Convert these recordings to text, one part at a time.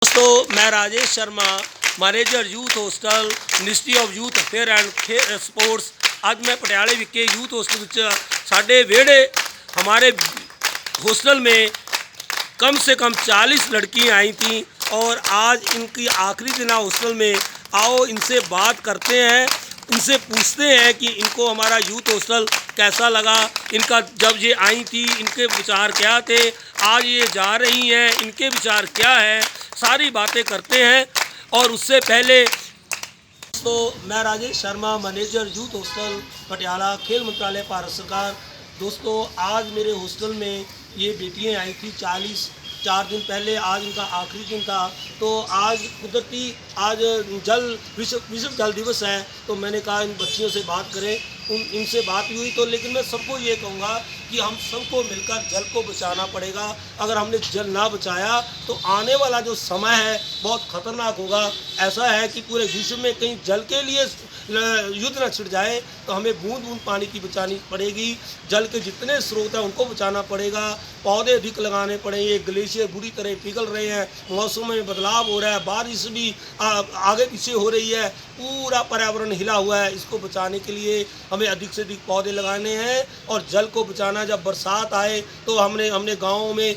दोस्तों, मैं Rajesh Sharma, manager youth hostel ministry of youth affair and sports. ਅੱਜ मैं पटियाले विखे यूथ हॉस्टल साढ़े वेड़े हमारे हॉस्टल में कम से कम 40 लड़कियां आई थी और आज इनकी आखिरी दिन हॉस्टल में। आओ इनसे बात करते हैं, इनसे पूछते हैं कि इनको हमारा यूथ हॉस्टल कैसा लगा, इनका जब ये आई थी इनके विचार क्या थे, आज ये जा रही हैं इनके विचार क्या है, सारी बातें करते हैं। और उससे पहले तो मैं Rajesh Sharma, manager youth hostel Patiala, खेल मंत्रालय भारत सरकार। दोस्तों, आज मेरे हॉस्टल में ये बेटियां आई थी 4 दिन पहले। आज इनका आखिरी दिन था। तो आज कुदरती आज विश्व जल दिवस है, तो मैंने कहा इन बच्चियों से बात करें। इनसे बात हुई तो, लेकिन मैं सबको ये कहूँगा कि हम सबको मिलकर जल को बचाना पड़ेगा। अगर हमने जल ना बचाया तो आने वाला जो समय है बहुत ख़तरनाक होगा। ऐसा है कि पूरे विश्व में कहीं जल के लिए युद्ध न छिड़ जाए, तो हमें बूंद बूंद पानी की बचानी पड़ेगी। जल के जितने स्रोत हैं उनको बचाना पड़ेगा, पौधे अधिक लगाने पड़ेंगे। ग्लेशियर बुरी तरह पिघल रहे हैं, मौसम में बदलाव हो रहा है, बारिश भी आगे पीछे हो रही है, पूरा पर्यावरण हिला हुआ है। इसको बचाने के लिए हमें अधिक से अधिक पौधे लगाने हैं और जल को बचाना। जब बरसात आए तो हमने गाँव में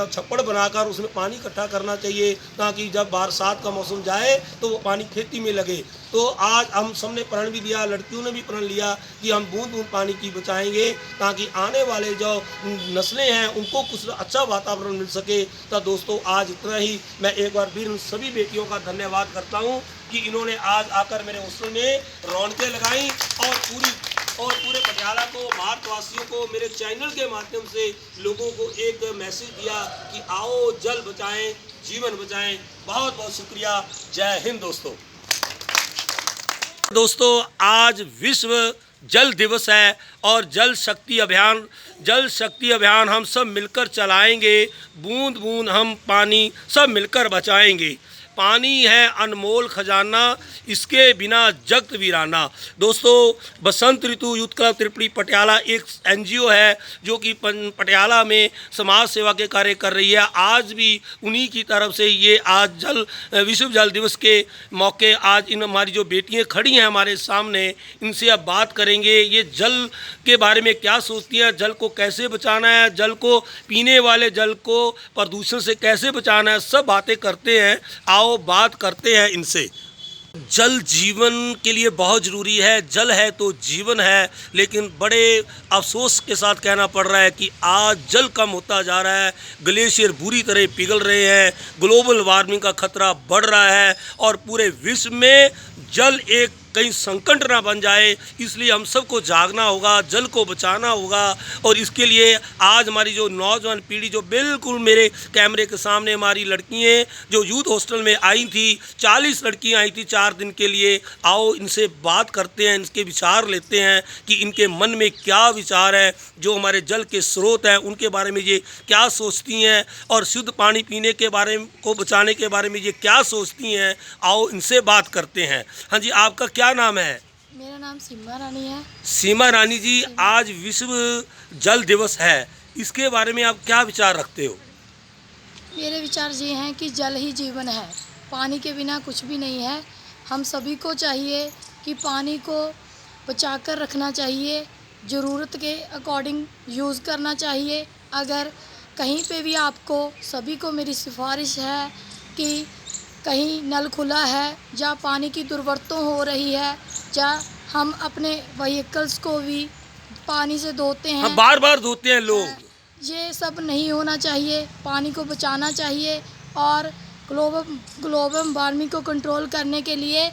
छप्पड़ बनाकर उसमें पानी इकट्ठा करना चाहिए, ताकि जब बरसात का मौसम जाए तो वो पानी खेती में लगे। तो आज हम सबने प्रण भी लिया, लड़कियों ने भी प्रण लिया कि हम बूंद बूंद पानी की बचाएंगे, ताकि आने वाले जो नस्लें हैं उनको कुछ अच्छा वातावरण मिल सके। तो दोस्तों, आज इतना ही। मैं एक बार फिर उन सभी बेटियों का धन्यवाद करता हूं कि इन्होंने आज आकर मेरे हॉस्टल में रौनकें लगाई और पूरे पटियाला को, भारतवासियों को, मेरे चैनल के माध्यम से लोगों को एक मैसेज दिया कि आओ जल बचाएं, जीवन बचाएं। बहुत बहुत शुक्रिया। जय हिंद। दोस्तों, आज विश्व जल दिवस है और जल शक्ति अभियान हम सब मिलकर चलाएंगे। बूंद बूंद हम पानी सब मिलकर बचाएंगे। पानी है अनमोल खजाना, इसके बिना जगत वीराना। दोस्तों, बसंत ऋतु यूथ क्लब त्रिपुरी पटियाला एक NGO है जो कि पटियाला में समाज सेवा के कार्य कर रही है। आज भी उन्हीं की तरफ से ये आज विश्व जल दिवस के मौके आज इन हमारी जो बेटियां खड़ी हैं हमारे सामने, इनसे अब बात करेंगे ये जल के बारे में क्या सोचती हैं, जल को कैसे बचाना है, जल को पीने वाले जल को प्रदूषण से कैसे बचाना है, सब बातें करते हैं। आओ बात करते हैं इनसे। जल जीवन के लिए बहुत ज़रूरी है, जल है तो जीवन है। लेकिन बड़े अफसोस के साथ कहना पड़ रहा है कि आज जल कम होता जा रहा है, ग्लेशियर बुरी तरह पिघल रहे हैं, ग्लोबल वार्मिंग का खतरा बढ़ रहा है और पूरे विश्व में जल एक कहीं संकट ना बन जाए, इसलिए हम सबको जागना होगा, जल को बचाना होगा। और इसके लिए आज हमारी जो नौजवान पीढ़ी, जो बिल्कुल मेरे कैमरे के सामने हमारी लड़कियाँ जो यूथ हॉस्टल में आई थी, 40 लड़कियाँ आई थी 4 दिन के लिए। आओ इनसे बात करते हैं, इनके विचार लेते हैं कि इनके मन में क्या विचार है, जो हमारे जल के स्रोत हैं उनके बारे में ये क्या सोचती हैं और शुद्ध पानी पीने के बारे को बचाने के बारे में ये क्या सोचती हैं। आओ इनसे बात करते हैं। हाँ जी, आपका क्या नाम है? मेरा नाम सीमा रानी है। सीमा रानी जी, आज विश्व जल दिवस है, इसके बारे में आप क्या विचार रखते हो? मेरे विचार ये हैं कि जल ही जीवन है, पानी के बिना कुछ भी नहीं है। हम सभी को चाहिए कि पानी को बचा कर रखना चाहिए, ज़रूरत के अकॉर्डिंग यूज़ करना चाहिए। अगर कहीं पे भी आपको, सभी को मेरी सिफारिश है कि कहीं नल खुला है, जहाँ पानी की दुर्वरतों हो रही है, जहाँ हम अपने व्हीकल्स को भी पानी से धोते हैं, बार बार धोते हैं लोग, ये सब नहीं होना चाहिए। पानी को बचाना चाहिए और ग्लोबल वार्मिंग को कंट्रोल करने के लिए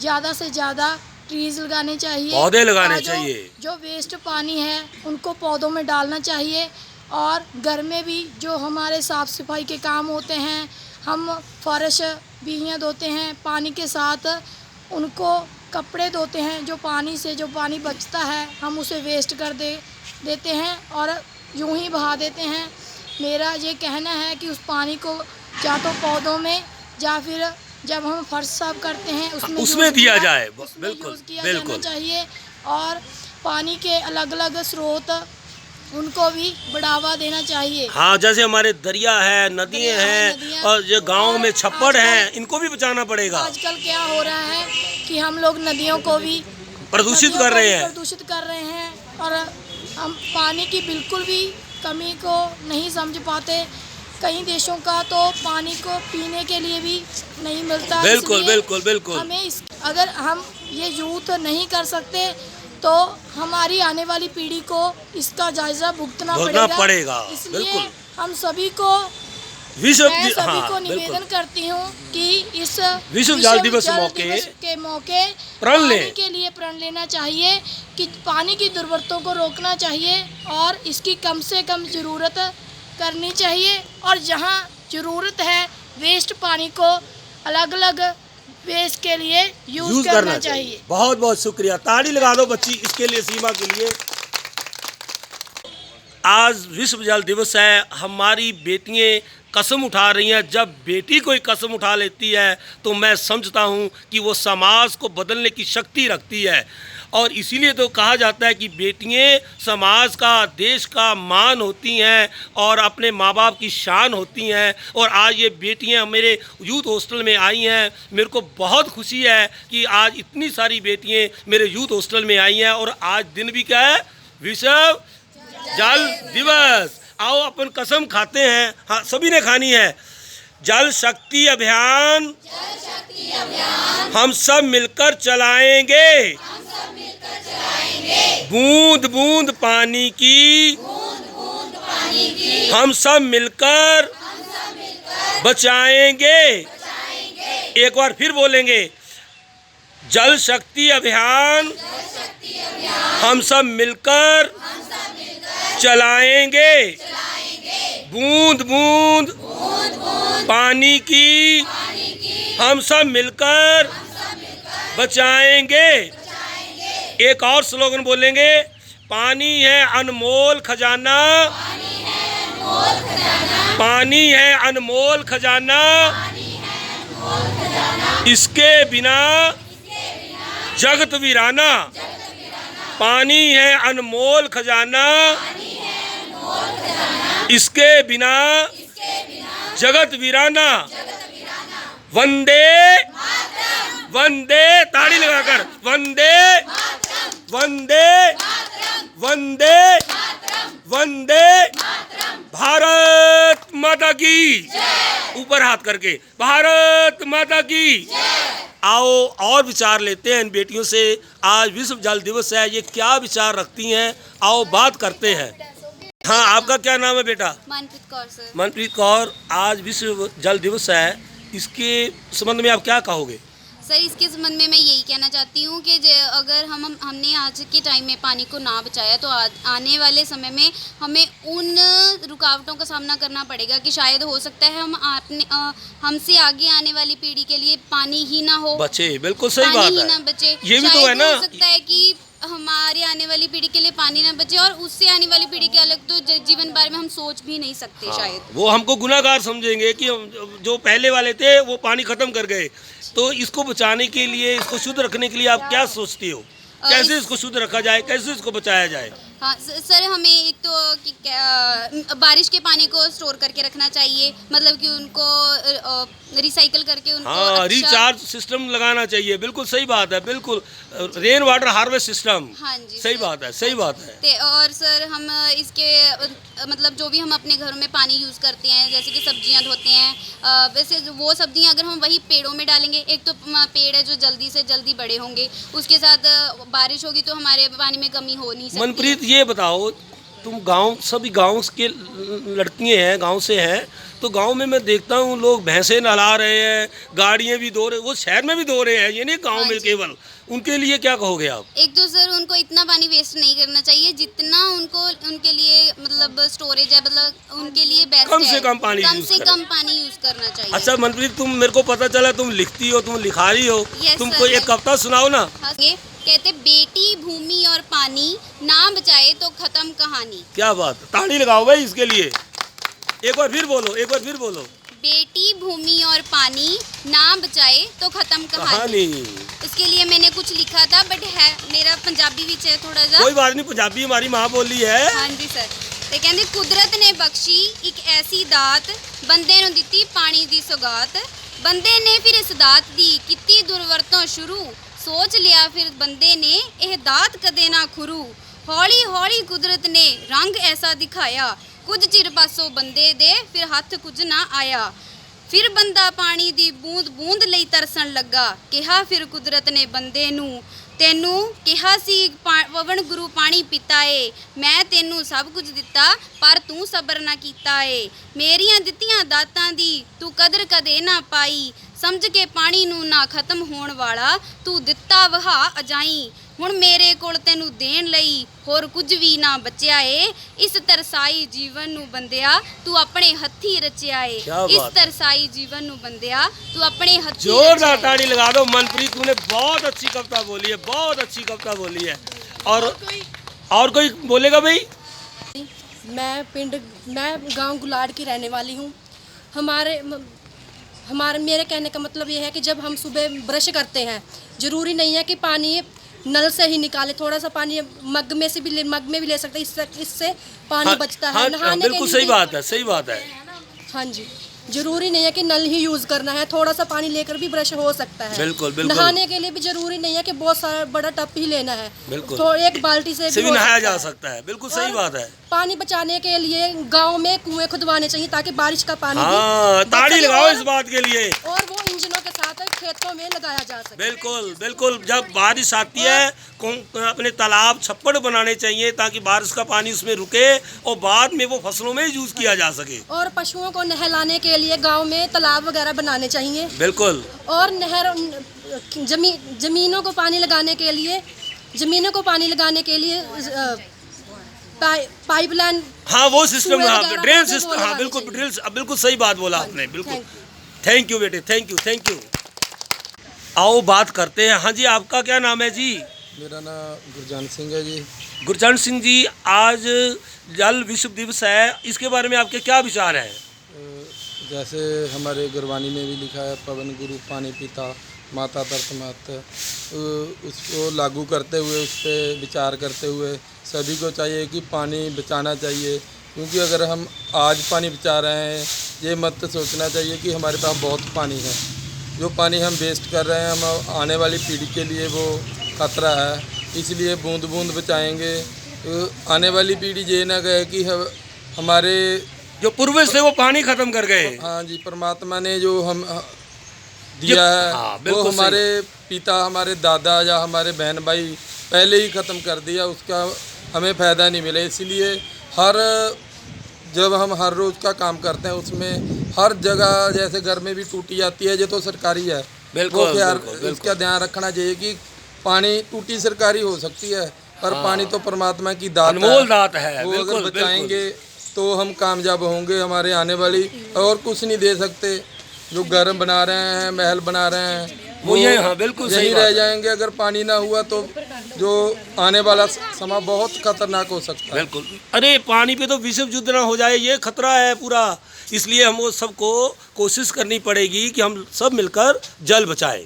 ज़्यादा से ज़्यादा ट्रीज़ लगाने चाहिए, पौधे लगाने चाहिए। जो वेस्ट पानी है उनको पौधों में डालना चाहिए। और घर में भी जो हमारे साफ़ सफाई के काम होते हैं, हम फर्श बीहियाँ धोते हैं, पानी के साथ उनको कपड़े धोते हैं। जो पानी बचता है हम उसे वेस्ट कर देते हैं और यूं ही बहा देते हैं। मेरा ये कहना है कि उस पानी को या तो पौधों में या फिर जब हम फर्श साफ करते हैं उसमें दिया जाए, बिल्कुल जाना चाहिए। और पानी के अलग अलग स्रोत उनको भी बढ़ावा देना चाहिए। हाँ, जैसे हमारे दरिया है, नदियाँ हैं नदियाँ, और जो गाँव में छप्पड़ आजकल- हैं, इनको भी बचाना पड़ेगा। आजकल क्या हो रहा है कि हम लोग नदियों को भी प्रदूषित कर रहे हैं। प्रदूषित कर रहे हैं और हम पानी की बिल्कुल भी कमी को नहीं समझ पाते। कई देशों का तो पानी को पीने के लिए भी नहीं मिलता। बिल्कुल इसलिए बिल्कुल बिल्कुल। हमें अगर हम ये यूथ नहीं कर सकते तो हमारी आने वाली पीढ़ी को इसका जायजा भुगतना पड़ेगा। इसलिए बिल्कुल। हम सभी को विश्व मैं सभी हाँ, को बिल्कुल। निवेदन करती हूँ कि इस विश्व जल दिवस के मौके प्रण लें। पानी के लिए प्रण लेना चाहिए कि पानी की दुर्वरतों को रोकना चाहिए और इसकी कम से कम ज़रूरत करनी चाहिए और जहाँ ज़रूरत है वेस्ट पानी को अलग अलग वेस्ट के लिए यूज़ करना चाहिए। बहुत बहुत शुक्रिया, ताली लगा दो बच्ची इसके लिए, सीमा के लिए। आज विश्व जल दिवस है, हमारी बेटियां कसम उठा रही हैं। जब बेटी कोई कसम उठा लेती है तो मैं समझता हूँ कि वो समाज को बदलने की शक्ति रखती है और इसीलिए तो कहा जाता है कि बेटियां समाज का, देश का मान होती हैं और अपने माँ बाप की शान होती हैं। और आज ये बेटियां मेरे यूथ हॉस्टल में आई हैं, मेरे को बहुत खुशी है कि आज इतनी सारी बेटियां मेरे यूथ हॉस्टल में आई हैं। और आज दिन भी क्या है, विश्व जल दिवस। आओ अपन कसम खाते हैं, हाँ सभी ने खानी है। जल शक्ति अभियान हम सब मिलकर चलाएंगे, बूंद बूंद पानी की हम सब मिलकर बचाएंगे। एक बार फिर बोलेंगे, जल शक्ति अभियान हम सब मिलकर चलाएंगे, बूंद बूंद पानी की हम सब मिलकर बचाएंगे। एक और स्लोगन बोलेंगे, पानी है अनमोल खजाना, पानी है अनमोल खजाना, इसके बिना जगत वीराना। पानी है अनमोल खजाना, इसके बिना जगत वीराना। वंदे वंदे, ताड़ी लगाकर, वंदे वंदे वंदे वंदे, भारत माता की, ऊपर हाथ करके, भारत माता की। आओ और विचार लेते हैं इन बेटियों से। आज विश्व जल दिवस है, ये क्या विचार रखती हैं, आओ बात करते हैं। हाँ, आपका क्या नाम है बेटा? मनप्रीत कौर सर। मनप्रीत कौर, आज विश्व जल दिवस है, इसके संबंध में आप क्या कहोगे? सर इसके संबंध में मैं यही कहना चाहती हूँ कि अगर हमने आज के टाइम में पानी को ना बचाया तो आने वाले समय में हमें उन रुकावटों का सामना करना पड़ेगा कि शायद हो सकता है हमसे आगे आने वाली पीढ़ी के लिए पानी ही ना हो, बचे, बिल्कुल सही बात पानी ही है। ना बचे। ये भी तो है ना, हो सकता है कि हमारे आने वाली पीढ़ी के लिए पानी ना बचे और उससे आने वाली पीढ़ी के अलग तो जीवन बारे में हम सोच भी नहीं सकते। हाँ, शायद वो हमको गुनाहगार समझेंगे कि जो पहले वाले थे वो पानी खत्म कर गए। तो इसको बचाने के लिए, इसको शुद्ध रखने के लिए आप क्या सोचती हो? कैसे इसको शुद्ध रखा जाए, कैसे इसको बचाया जाए? हाँ सर, हमें एक तो बारिश के पानी को स्टोर करके रखना चाहिए, मतलब कि उनको रिसाइकल करके उनको हाँ, रिचार्ज सिस्टम लगाना चाहिए। बिल्कुल सही बात है, बिल्कुल रेन वाटर हार्वेस्ट सिस्टम। हाँ जी सही बात है, सही बात है। और सर हम इसके मतलब जो भी हम अपने घरों में पानी यूज़ करते हैं, जैसे कि सब्जियां धोते हैं, वैसे वो सब्जियां अगर हम वही पेड़ों में डालेंगे, एक तो पेड़ है जो जल्दी से जल्दी बड़े होंगे, उसके साथ बारिश होगी तो हमारे पानी में कमी हो नहीं सकती। मनप्रीत ये बताओ, तुम गांव, सभी गांव के लड़कियां हैं, गांव से हैं, तो गांव में मैं देखता हूँ लोग भैंसे नहला रहे हैं, गाड़ियाँ भी धो रहे, वो शहर में भी धो रहे हैं, ये नहीं गांव में केवल। उनके लिए क्या कहोगे आप? एक तो सर उनको इतना पानी वेस्ट नहीं करना चाहिए जितना उनको उनके लिए मतलब स्टोरेज है, मतलब उनके लिए बेस्ट कम है। से कम पानी कम यूज़ से करें। कम पानी यूज़ करना चाहिए। अच्छा मनप्रीत, तुम, मेरे को पता चला तुम लिखती हो, तुम लिखारी हो, Yes, तुमको sir, एक कविता सुनाओ ना। हाँ, ये कहते बेटी भूमि और पानी ना बचाए तो खत्म कहानी। क्या बात, ताड़ी लगाओ भाई इसके लिए। एक बार फिर बोलो, एक बार फिर बोलो। बेटी भूमि और पानी ना बचाए तो खत्म कहानी। कहानी इसके लिए मैंने कुछ लिखा था बट है मेरा पंजाबी विच है थोड़ा सा। कोई बात नहीं, पंजाबी हमारी माँ बोली है। हाँ जी सर। ते कहंदे कुदरत ने बख्शी एक ऐसी दात बंदे नूं दित्ती पानी दी सौगात। बंदे ने फिर इस दात दी कीती दुरवरतों शुरू। सोच लिया फिर बंदे ने यह दात कदे ना खुरू। हौली हौली कुदरत ने रंग ऐसा दिखाया। कुछ चिर पासों बंदे दे फिर हथ कुछ ना आया। फिर बंदा पानी दी बूंद बूंद लई तरसन लगा। कहा फिर कुदरत ने बंदे नूं तेनू कहा सी पवन गुरु पानी पीता है। मैं तेनू सब कुछ दिता पर तू सबर ना कीता है। मेरियां दित्तियां दातां दी तू कदर कदे ना पाई। समझ के पानी नू ना खत्म होण वाला तू दिता वहा अजाई। हुण मेरे कोल तेनू देण लई होर कुछ भी ना बचिया है। इस तरसाई जीवन नू बंदिया तू अपने हत्थी रचिया है। क्या इस बात है। तरसाई जीवन नू बंदिया तू अपने हत्थी जोरदार रचिया है। ताड़ी लगा दो। मनप्रीत, तूने बहुत अच्छी कविता बोली है, बहुत अच्छी कविता बोली है। और कोई बोलेगा भाई? मैं गांव गुलाड़ की रहने वाली हूँ। मेरे कहने का मतलब ये है कि जब हम सुबह ब्रश करते हैं, ज़रूरी नहीं है कि पानी नल से ही निकाले। थोड़ा सा पानी मग में भी ले सकते हैं। इससे पानी बचता है। नहाने बिल्कुल के सही लिए बात है, सही बात है। हाँ जी, जरूरी नहीं है कि नल ही यूज़ करना है। थोड़ा सा पानी लेकर भी ब्रश हो सकता है। बिल्कुल, बिल्कुल। नहाने के लिए भी जरूरी नहीं है कि बहुत सारा बड़ा टप ही लेना है। बिल्कुल। तो एक बाल्टी से भी हो नहाया सकता जा है। सकता है। बिल्कुल सही और बात है। पानी बचाने के लिए गांव में कुएं खुदवाने चाहिए ताकि बारिश का पानी हाँ, भी ताड़ी बच सके लगाओ और- इस बात के लिए। और वो इंजनों के साथ खेतों में लगाया जा सके। बिल्कुल बिल्कुल। जब बारिश आती है अपने तालाब छप्पड़ बनाने चाहिए ताकि बारिश का पानी उसमें रुके और बाद में वो फसलों में यूज किया जा सके। और पशुओं को नहलाने के लिए गांव में तालाब वगैरह बनाने चाहिए। बिल्कुल। और जमीनों को पानी लगाने के लिए पाइपलाइन। हाँ, वो सिस्टम, कुएं हाँ, वगैरह ड्रेन वो सिस्टम, हाँ लगाने बिल्कुल, चाहिए। ड्रिल्स, बिल्कुल सही बात बोला आपने। बिल्कुल। थैंक यू बेटे, थैंक यू, थैंक यू। आओ बात करते हैं। हाँ जी, आपका क्या नाम है जी? मेरा नाम गुरजान सिंह है जी। गुरचरण सिंह जी, आज जल विश्व दिवस है, इसके बारे में आपके क्या विचार हैं? जैसे हमारे गुरबानी में भी लिखा है, पवन गुरु पानी पिता माता तरत मात। उसको लागू करते हुए, उस पर विचार करते हुए सभी को चाहिए कि पानी बचाना चाहिए। क्योंकि अगर हम आज पानी बचा रहे हैं, ये मत सोचना चाहिए कि हमारे पास बहुत पानी है। जो पानी हम वेस्ट कर रहे हैं, हम आने वाली पीढ़ी के लिए वो खतरा है। इसलिए बूंद बूंद बचाएंगे। आने वाली पीढ़ी ये ना कहे कि हमारे जो पूर्वज थे वो पानी खत्म कर गए। हाँ जी, परमात्मा ने जो हम दिया है, हाँ, वो बिल्कुल हमारे पिता, हमारे दादा या हमारे बहन भाई पहले ही ख़त्म कर दिया। उसका हमें फ़ायदा नहीं मिला। इसलिए जब हम हर रोज़ का काम करते हैं, उसमें हर जगह जैसे घर में भी टूटी आती है, ये तो सरकारी है। बिल्कुल, वो क्या बिल्कुल, बिल्कुल। इसका ध्यान रखना चाहिए कि पानी टूटी सरकारी हो सकती है, पर पानी तो परमात्मा की दात है। अनमोल दात है। वो बिल्कुल, अगर बचाएंगे तो हम कामयाब होंगे। हमारे आने वाली और कुछ नहीं दे सकते। जो घर बना रहे हैं, महल बना रहे हैं, वो ये, हाँ, बिल्कुल सही यही बात रह है। जाएंगे। अगर पानी ना हुआ तो जो आने वाला समय बहुत खतरनाक हो सकता है। बिल्कुल। अरे पानी पे तो विश्व युद्ध ना हो जाए, ये खतरा है पूरा। इसलिए हम सबको कोशिश करनी पड़ेगी कि हम सब मिलकर जल बचाएं।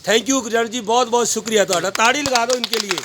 थैंक यू गुरजान जी, बहुत बहुत शुक्रिया। ताड़ी लगा दो इनके लिए।